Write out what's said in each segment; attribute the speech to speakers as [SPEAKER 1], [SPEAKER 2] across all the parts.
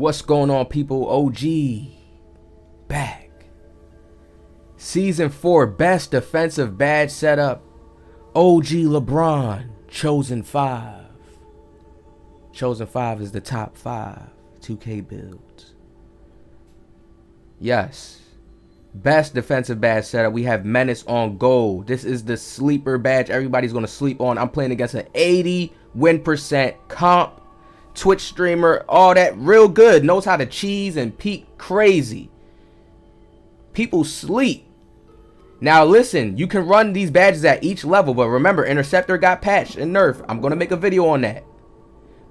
[SPEAKER 1] What's going on, people? OG back. Season 4 best defensive badge setup. OG LeBron Chosen 5. Chosen 5 is the top 5 2K builds. Yes. Best defensive badge setup. We have Menace on gold. This is the sleeper badge everybody's going to sleep on. I'm playing against an 80 win percent comp. Twitch streamer, all that, real good, knows how to cheese and peak crazy. People sleep. Now listen, you can run these badges at each level, but remember, Interceptor got patched and nerfed. I'm gonna make a video on that.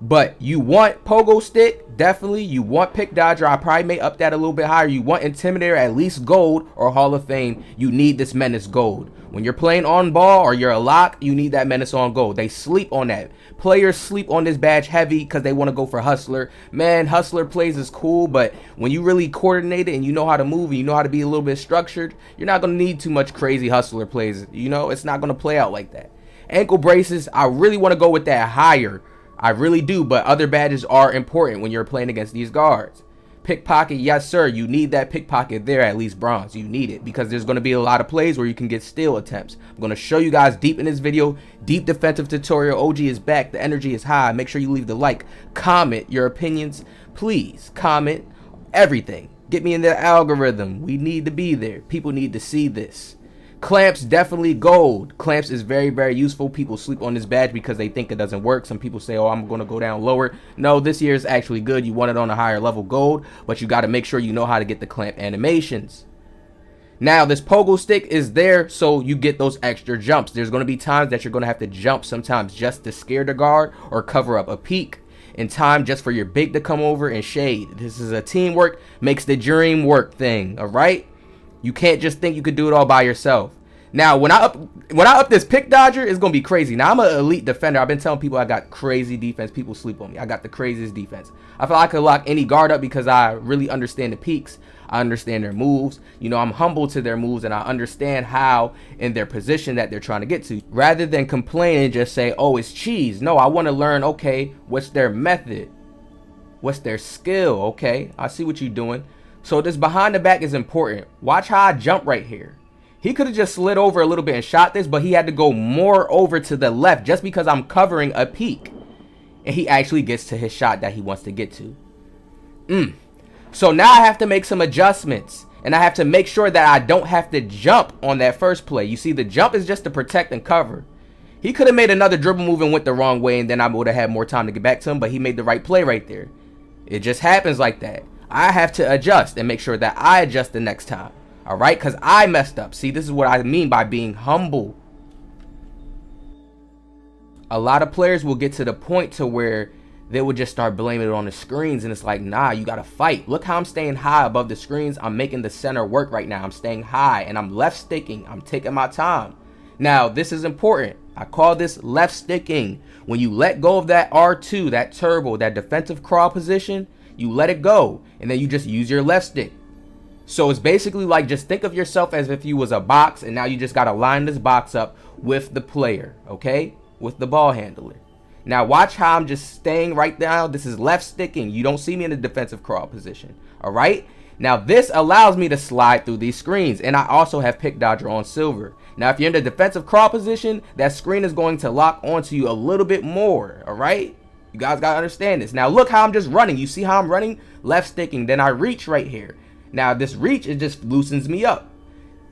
[SPEAKER 1] But you want Pogo Stick, definitely. You want Pick Dodger, I probably may up that a little bit higher. You want Intimidator, at least gold or Hall of Fame. You need this Menace gold. When you're playing on ball or you're a lock, you need that Menace on gold. They sleep on that. Players sleep on this badge heavy because they want to go for Hustler. Man, Hustler plays is cool, but when you really coordinate it and you know how to move and you know how to be a little bit structured, you're not going to need too much crazy Hustler plays. You know, it's not going to play out like that. Ankle braces, I really want to go with that higher. I really do, but other badges are important when you're playing against these guards. Pickpocket, yes sir, you need that pickpocket there, at least bronze. You need it because there's going to be a lot of plays where you can get steal attempts. I'm going to show you guys deep in this video, deep defensive tutorial. OG is back, the energy is high. Make sure you leave the like, comment your opinions. Please comment everything. Get me in the algorithm. We need to be there. People need to see this. Clamps, definitely gold. Clamps is very, very useful. People sleep on this badge because they think it doesn't work. Some people say, oh, I'm going to go down lower. No, this year is actually good. You want it on a higher level gold, but you got to make sure you know how to get the clamp animations. Now, this Pogo Stick is there so you get those extra jumps. There's going to be times that you're going to have to jump sometimes just to scare the guard or cover up a peek. In time just for your big to come over and shade. This is a teamwork makes the dream work thing, all right? You can't just think you could do it all by yourself. Now, when I up this Pick Dodger, it's going to be crazy. Now, I'm an elite defender. I've been telling people I got crazy defense. People sleep on me. I got the craziest defense. I feel like I could lock any guard up because I really understand the peaks. I understand their moves. You know, I'm humble to their moves, and I understand how in their position that they're trying to get to. Rather than complain and just say, oh, it's cheese. No, I want to learn, okay, what's their method? What's their skill? Okay, I see what you're doing. So this behind the back is important. Watch how I jump right here. He could have just slid over a little bit and shot this, but he had to go more over to the left just because I'm covering a peak. And he actually gets to his shot that he wants to get to. So now I have to make some adjustments. And I have to make sure that I don't have to jump on that first play. You see, the jump is just to protect and cover. He could have made another dribble move and went the wrong way, and then I would have had more time to get back to him, but he made the right play right there. It just happens like that. I have to adjust and make sure that I adjust the next time. All right, because I messed up. See, this is what I mean by being humble. A lot of players will get to the point to where they will just start blaming it on the screens, and it's like, nah, you got to fight. Look how I'm staying high above the screens. I'm making the center work right now. I'm staying high, and I'm left sticking. I'm taking my time. Now, this is important. I call this left sticking. When you let go of that R2, that turbo, that defensive crawl position, you let it go, and then you just use your left stick. So it's basically like, just think of yourself as if you was a box, and now you just got to line this box up with the player, okay? With the ball handler. Now watch how I'm just staying right now. This is left sticking. You don't see me in the defensive crawl position, all right? Now this allows me to slide through these screens, and I also have Pick Dodger on silver. Now if you're in the defensive crawl position, that screen is going to lock onto you a little bit more, all right? You guys got to understand this. Now look how I'm just running. You see how I'm running? Left sticking. Then I reach right here. Now this reach, it just loosens me up.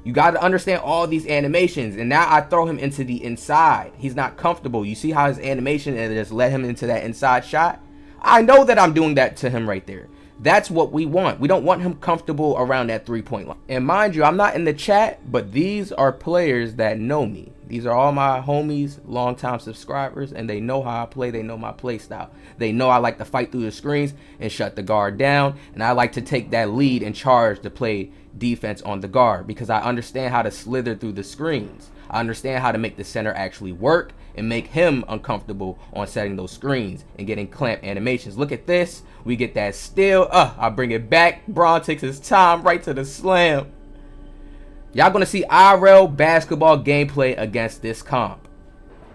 [SPEAKER 1] You got to understand all these animations. And now I throw him into the inside. He's not comfortable. You see how his animation, and just let him into that inside shot? I know that I'm doing that to him right there. That's what we want. We don't want him comfortable around that 3-point line. And mind you, I'm not in the chat, but these are players that know me. These are all my homies, longtime subscribers, and they know how I play. They know my play style. They know I like to fight through the screens and shut the guard down, and I like to take that lead and charge to play defense on the guard because I understand how to slither through the screens. I understand how to make the center actually work and make him uncomfortable on setting those screens and getting clamp animations. Look at this. We get that steal. I bring it back. Braun takes his time right to the slam. Y'all gonna see IRL basketball gameplay against this comp.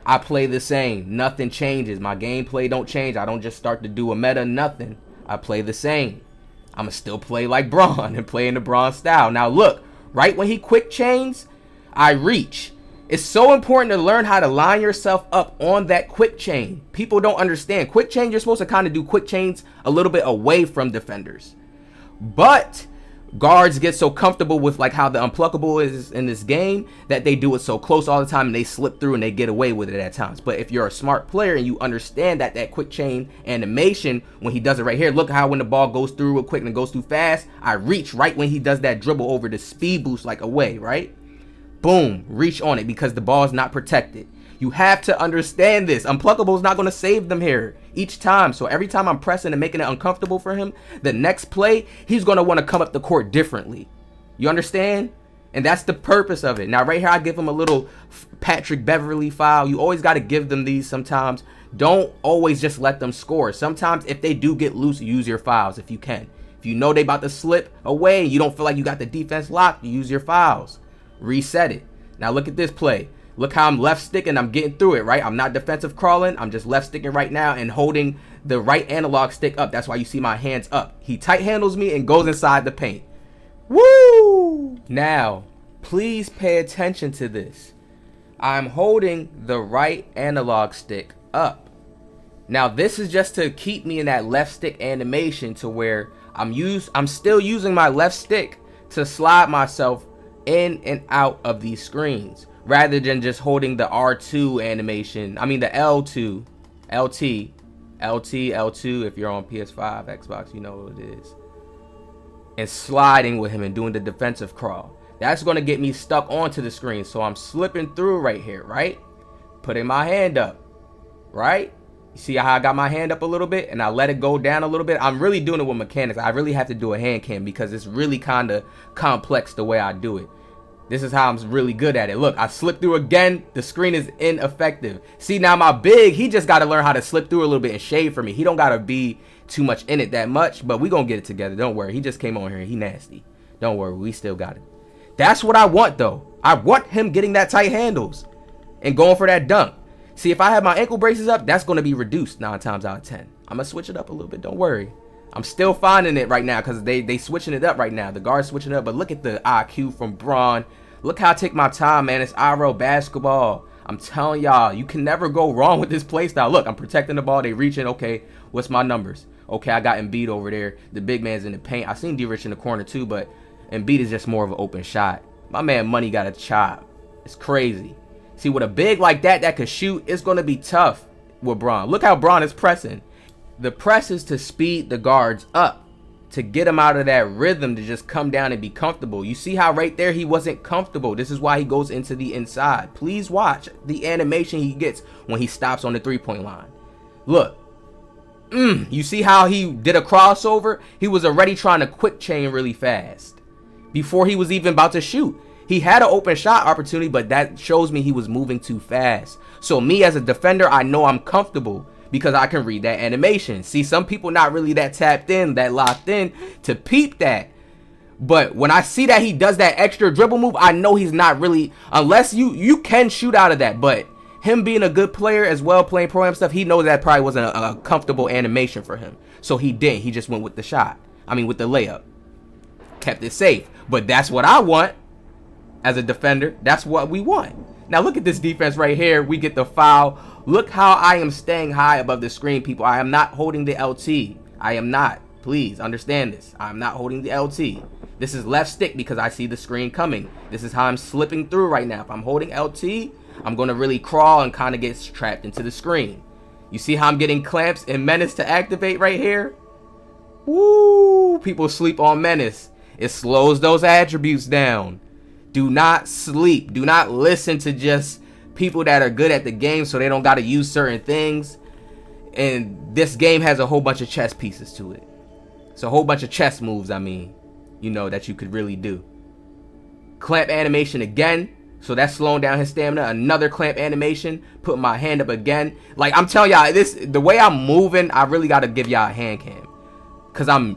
[SPEAKER 1] I play the same. Nothing changes. My gameplay don't change. I don't just start to do a meta. Nothing. I play the same. I'ma still play like Braun and play in the Braun style. Now look, right when he quick chains, I reach. It's so important to learn how to line yourself up on that quick chain. People don't understand. Quick chain, you're supposed to kind of do quick chains a little bit away from defenders. But guards get so comfortable with like how the unpluckable is in this game that they do it so close all the time and they slip through and they get away with it at times. But if you're a smart player and you understand that quick chain animation, when he does it right here, look how when the ball goes through real quick and it goes through fast, I reach right when he does that dribble over the speed boost like away, right? Boom, reach on it because the ball is not protected. You have to understand this. Unpluckable is not going to save them here each time. So every time I'm pressing and making it uncomfortable for him, the next play, he's going to want to come up the court differently. You understand? And that's the purpose of it. Now, right here, I give him a little Patrick Beverly foul. You always got to give them these sometimes. Don't always just let them score. Sometimes if they do get loose, use your fouls if you can. If you know they about to slip away and you don't feel like you got the defense locked, use your fouls. Reset it. Now look at this play. Look how I'm left sticking. I'm getting through it, right? I'm not defensive crawling. I'm just left sticking right now and holding the right analog stick up. That's why you see my hands up. He tight handles me and goes inside the paint. Woo! Now, please pay attention to this. I'm holding the right analog stick up. Now, this is just to keep me in that left stick animation to where I'm still using my left stick to slide myself in and out of these screens rather than just holding the R2 animation. I mean the L2, L2 if you're on PS5, Xbox, you know what it is. And sliding with him and doing the defensive crawl. That's going to get me stuck onto the screen. So I'm slipping through right here, right? Putting my hand up, right? You see how I got my hand up a little bit and I let it go down a little bit? I'm really doing it with mechanics. I really have to do a hand cam because it's really kind of complex the way I do it. This is how I'm really good at it. Look, I slipped through again. The screen is ineffective. See, now my big, he just got to learn how to slip through a little bit and shade for me. He don't got to be too much in it that much, but we going to get it together. Don't worry. He just came on here. He nasty. Don't worry. We still got it. That's what I want, though. I want him getting that tight handles and going for that dunk. See, if I have my ankle braces up, that's going to be reduced 9 times out of 10. I'm going to switch it up a little bit. Don't worry. I'm still finding it right now because they switching it up right now. The guard's switching it up. But look at the IQ from Braun. Look how I take my time, man. It's IRL basketball. I'm telling y'all, you can never go wrong with this play style. Look, I'm protecting the ball. They reaching. Okay, what's my numbers? Okay, I got Embiid over there. The big man's in the paint. I seen D-Rich in the corner too, but Embiid is just more of an open shot. My man Money got a chop. It's crazy. See, with a big like that could shoot, it's going to be tough with Braun. Look how Braun is pressing. The press is to speed the guards up, to get him out of that rhythm to just come down and be comfortable. You see how right there he wasn't comfortable. This is why he goes into the inside. Please watch the animation he gets when he stops on the three-point line. Look. You see how he did a crossover? He was already trying to quick chain really fast before he was even about to shoot. He had an open shot opportunity, but that shows me he was moving too fast. So me as a defender, I know I'm comfortable because I can read that animation. See, some people not really that tapped in, that locked in to peep that. But when I see that he does that extra dribble move, I know he's not really, unless you can shoot out of that. But him being a good player as well, playing pro-am stuff, he knows that probably wasn't a comfortable animation for him. So he didn't. He just went with the shot. I mean, with the layup. Kept it safe. But that's what I want as a defender. That's what we want. Now look at this defense right here. We get the foul. Look how I am staying high above the screen, people. I am not holding the LT. I am not. Please understand this. I'm not holding the LT. This is left stick because I see the screen coming. This is how I'm slipping through right now. If I'm holding LT, I'm going to really crawl and kind of get trapped into the screen. You see how I'm getting clamps and Menace to activate right here? Woo! People sleep on Menace. It slows those attributes down. Do not sleep. Do not listen to just people that are good at the game so they don't got to use certain things. And this game has a whole bunch of chess pieces to it. It's a whole bunch of chess moves, I mean, you know, that you could really do. Clamp animation again. So that's slowing down his stamina. Another clamp animation. Putting my hand up again. Like, I'm telling y'all, the way I'm moving, I really got to give y'all a hand cam. Because I'm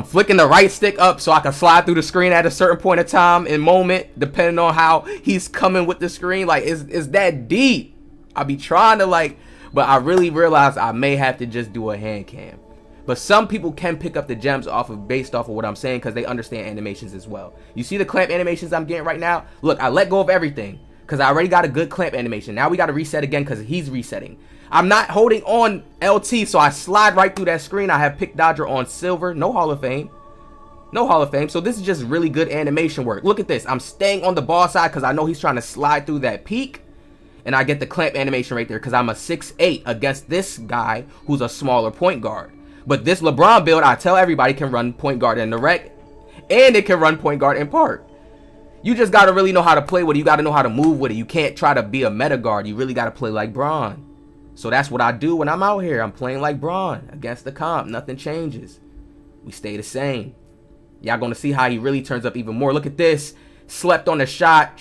[SPEAKER 1] flicking the right stick up so I can slide through the screen at a certain point of time and moment, depending on how he's coming with the screen. Like, it's that deep. I be trying to, like, but I really realized I may have to just do a hand cam. But some people can pick up the gems based off of what I'm saying because they understand animations as well. You see the clamp animations I'm getting right now? Look, I let go of everything because I already got a good clamp animation. Now we got to reset again because he's resetting. I'm not holding on LT, so I slide right through that screen. I have Pick Dodger on silver. No Hall of Fame. No Hall of Fame. So this is just really good animation work. Look at this. I'm staying on the ball side because I know he's trying to slide through that peak. And I get the clamp animation right there because I'm a 6'8" against this guy who's a smaller point guard. But this LeBron build, I tell everybody, can run point guard in the rec, and it can run point guard in park. You just got to really know how to play with it. You got to know how to move with it. You can't try to be a meta guard. You really got to play like Bron. So that's what I do when I'm out here. I'm playing like Bron against the comp. Nothing changes. We stay the same. Y'all going to see how he really turns up even more. Look at this. Slept on the shot.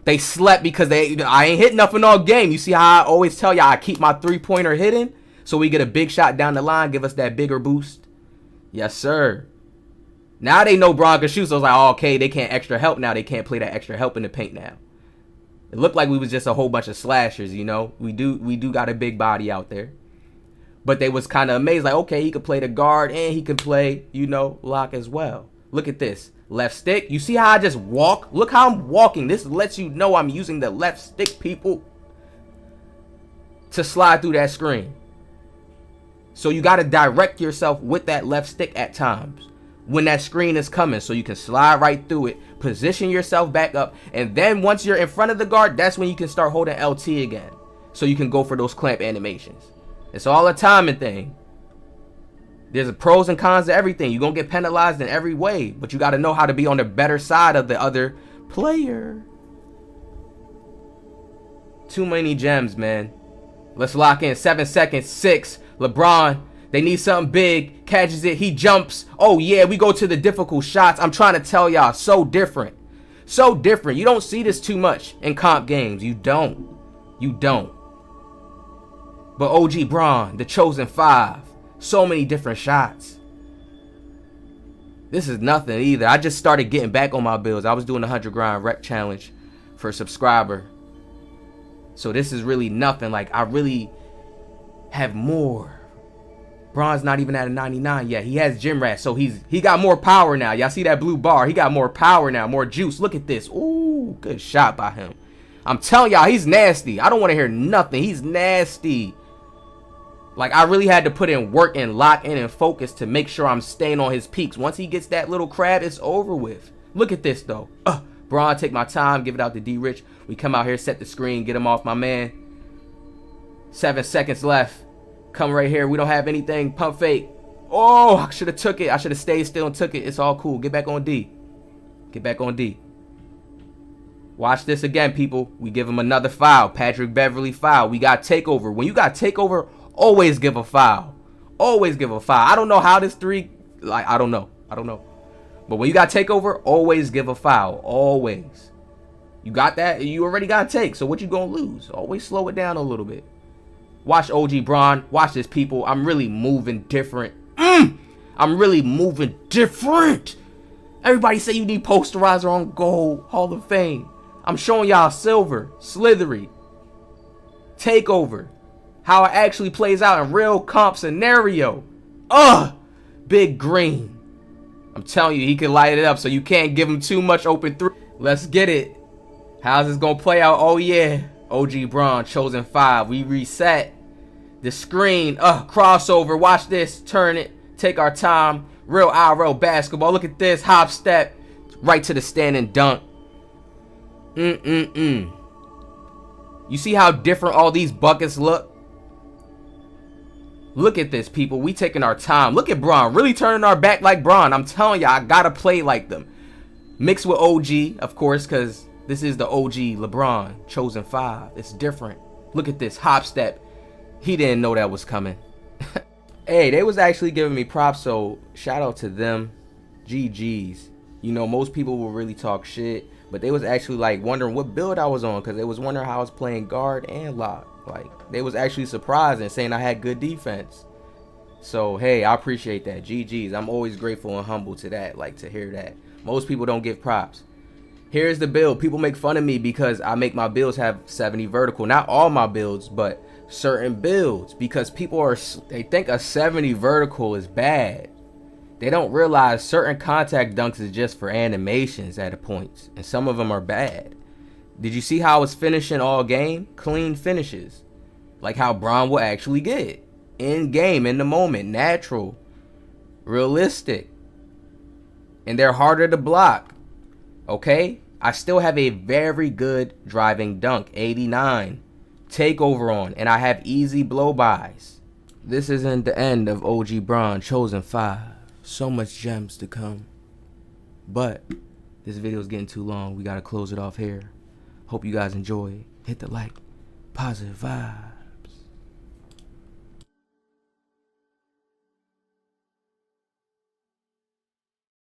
[SPEAKER 1] They slept because I ain't hit nothing all game. You see how I always tell y'all I keep my three-pointer hidden? So we get a big shot down the line, give us that bigger boost. Yes, sir. Now they know Bron can shoot, so it's like, oh, okay, they can't extra help now. They can't play that extra help in the paint now. It looked like we was just a whole bunch of slashers, you know. We do got a big body out there. But they was kind of amazed, like, okay, he could play the guard and he could play, you know, lock as well. Look at this. Left stick. You see how I just walk? Look how I'm walking. This lets you know I'm using the left stick, people, to slide through that screen. So you got to direct yourself with that left stick at times when that screen is coming, so you can slide right through it, position yourself back up, and then once you're in front of the guard, that's when you can start holding LT again, so you can go for those clamp animations. It's all a timing thing. There's pros and cons to everything. You're going to get penalized in every way, but you got to know how to be on the better side of the other player. Too many gems, man. Let's lock in. 7 seconds. 6. LeBron. They need something big. Catches it. He jumps. Oh, yeah. We go to the difficult shots. I'm trying to tell y'all. So different. So different. You don't see this too much in comp games. You don't. You don't. But OG Bron, the chosen 5. So many different shots. This is nothing either. I just started getting back on my builds. I was doing the 100 grind rec challenge for a subscriber. So this is really nothing. Like, I really have more. Bron's not even at a 99 yet. He has gym rat, so he got more power now. Y'all see that blue bar? He got more power now, more juice. Look at this. Ooh, good shot by him. I'm telling y'all, he's nasty. I don't want to hear nothing. He's nasty. Like, I really had to put in work and lock in and focus to make sure I'm staying on his peaks. Once he gets that little crab, it's over with. Look at this, though. Bron, take my time, give it out to D-Rich. We come out here, set the screen, get him off my man. 7 seconds left. Come right here. We don't have anything. Pump fake. Oh, I should have took it. I should have stayed still and took it. It's all cool. Get back on D. Get back on D. Watch this again, people. We give him another foul. Patrick Beverly foul. We got takeover. When you got takeover, always give a foul. Always give a foul. I don't know how this three, like, I don't know. But when you got takeover, always give a foul. Always. You got that? You already got take. So what you gonna lose? Always slow it down a little bit. Watch OG Bron. Watch this, people. I'm really moving different. I'm really moving different. Everybody say you need posterizer on gold. Hall of Fame. I'm showing y'all silver. Slithery. Takeover. How it actually plays out in real comp scenario. Big green. I'm telling you, he can light it up, so you can't give him too much open through. Let's get it. How's this gonna play out? Oh yeah. OG Bron, chosen 5. We reset the screen. Crossover. Watch this. Turn it. Take our time. Real IRL basketball. Look at this. Hop step. Right to the standing dunk. You see how different all these buckets look? Look at this, people. We taking our time. Look at Bron. Really turning our back like Bron. I'm telling you, I gotta play like them. Mixed with OG, of course, because this is the OG LeBron. Chosen 5. It's different. Look at this. Hop step. He didn't know that was coming. Hey, they was actually giving me props, so shout out to them. GG's. You know, most people will really talk shit, but they was actually like wondering what build I was on, because they was wondering how I was playing guard and lock. Like, they was actually surprised and saying I had good defense. So hey, I appreciate that. GG's. I'm always grateful and humble to that, like, to hear that. Most people don't give props. Here's the build. People make fun of me because I make my builds have 70 vertical. Not all my builds, but certain builds, because they think a 70 vertical is bad. They don't realize certain contact dunks is just for animations at a point, and some of them are bad. Did you see how I was finishing all game? Clean finishes, like how Bron will actually get in game, in the moment, natural, realistic, and they're harder to block. Okay, I still have a very good driving dunk, 89 takeover on, and I have easy blow bys. This isn't the end of OG Bron Chosen 5. So much gems to come, but this video is getting too long. We gotta close it off here. Hope you guys enjoy. Hit the like, positive vibe.